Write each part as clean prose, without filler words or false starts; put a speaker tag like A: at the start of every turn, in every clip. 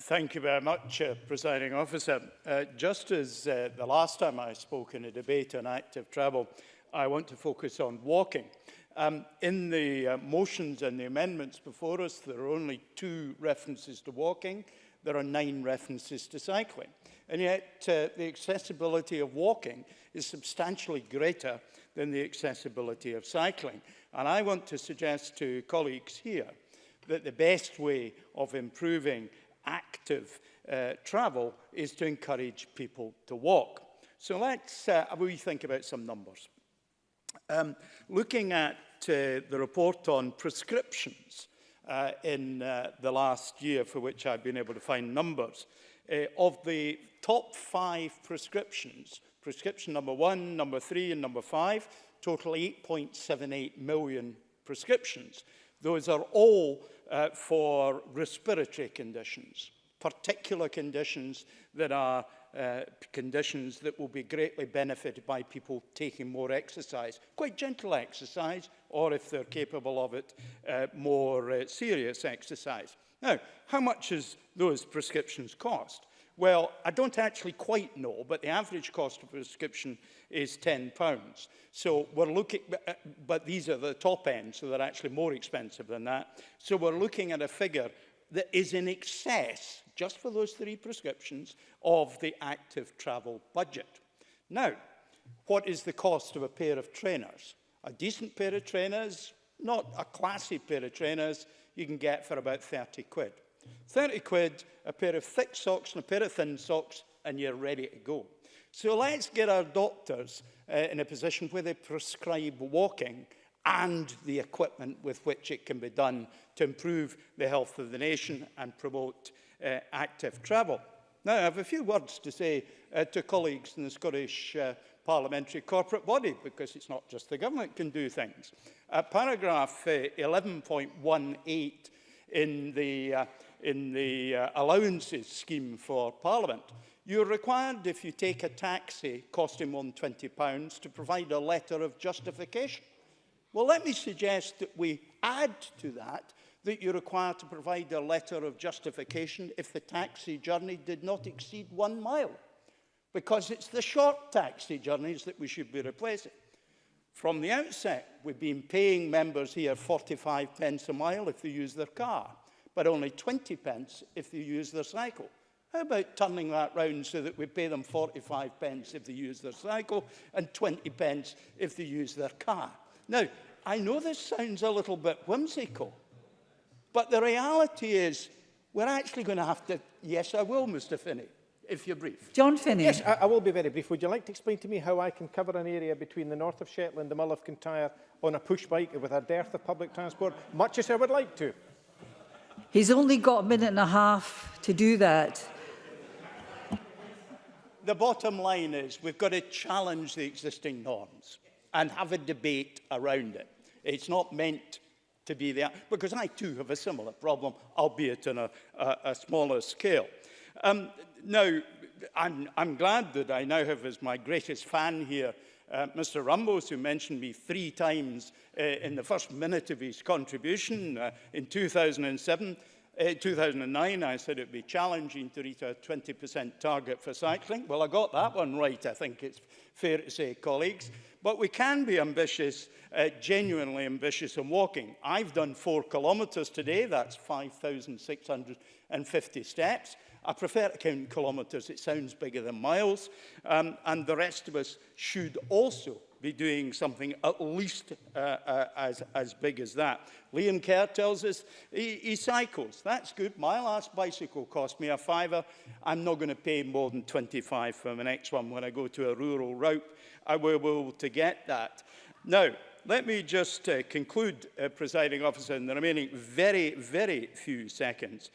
A: Thank you very much, Presiding Officer. Just as the last time I spoke in a debate on active travel, I want to focus on walking. In the motions and the amendments before us, there are only 2 references to walking. There are 9 references to cycling. And yet, the accessibility of walking is substantially greater than the accessibility of cycling. And I want to suggest to colleagues here that the best way of improving active travel is to encourage people to walk. So let's we think about some numbers. Looking at the report on prescriptions in the last year, for which I've been able to find numbers, of the top 5 prescriptions, prescription number 1, number 3 and number 5, total 8.78 million prescriptions. Those are all for respiratory conditions, particular conditions that are conditions that will be greatly benefited by people taking more exercise, quite gentle exercise, or if they're capable of it, more serious exercise. Now, how much does those prescriptions cost? Well, I don't actually quite know, but the average cost of a prescription is £10. So we're looking, but these are the top end, so they're actually more expensive than that. So we're looking at a figure that is in excess, just for those 3 prescriptions, of the active travel budget. Now, what is the cost of a pair of trainers? A decent pair of trainers, not a classy pair of trainers, you can get for about 30 quid. 30 quid, a pair of thick socks and a pair of thin socks, and you're ready to go. So let's get our doctors in a position where they prescribe walking and the equipment with which it can be done to improve the health of the nation and promote active travel. Now, I have a few words to say to colleagues in the Scottish Parliamentary corporate body, because it's not just the government can do things. Paragraph 11.18 in the allowances scheme for Parliament, you're required, if you take a taxi costing more than £20, to provide a letter of justification. Well, let me suggest that we add to that you're required to provide a letter of justification if the taxi journey did not exceed 1 mile, because it's the short taxi journeys that we should be replacing. From the outset, we've been paying members here 45 pence a mile if they use their car, but only 20 pence if they use their cycle. How about turning that round so that we pay them 45 pence if they use their cycle and 20 pence if they use their car? Now, I know this sounds a little bit whimsical, but the reality is we're actually going to have to... Yes, I will, Mr Finney, if you're brief.
B: John Finney.
C: Yes, I will be very brief. Would you like to explain to me how I can cover an area between the north of Shetland and Mull of Kintyre on a push bike with a dearth of public transport, much as I would like to?
B: He's only got a minute and a half to do that.
A: The bottom line is we've got to challenge the existing norms and have a debate around it. It's not meant to be there, because I too have a similar problem, albeit on a smaller scale. Now, I'm glad that I now have as my greatest fan here Mr Rumbos, who mentioned me 3 times in the first minute of his contribution. In 2009, I said it would be challenging to reach a 20% target for cycling. Well, I got that one right, I think it's fair to say, colleagues. But we can be ambitious, genuinely ambitious in walking. I've done 4 kilometres today. That's 5,650 steps. I prefer to count kilometres. It sounds bigger than miles. And the rest of us should also be doing something at least as big as that. Liam Kerr tells us he cycles. That's good. My last bicycle cost me a £5. I'm not going to pay more than 25 for my next one when I go to a rural route. I will be able to get that. Now, let me just conclude, Presiding Officer, in the remaining very, very few seconds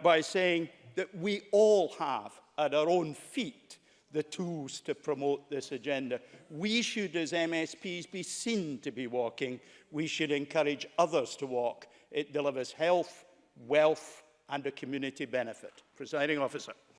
A: by saying that we all have at our own feet the tools to promote this agenda. We should, as MSPs, be seen to be walking. We should encourage others to walk. It delivers health, wealth, and a community benefit. Presiding Officer.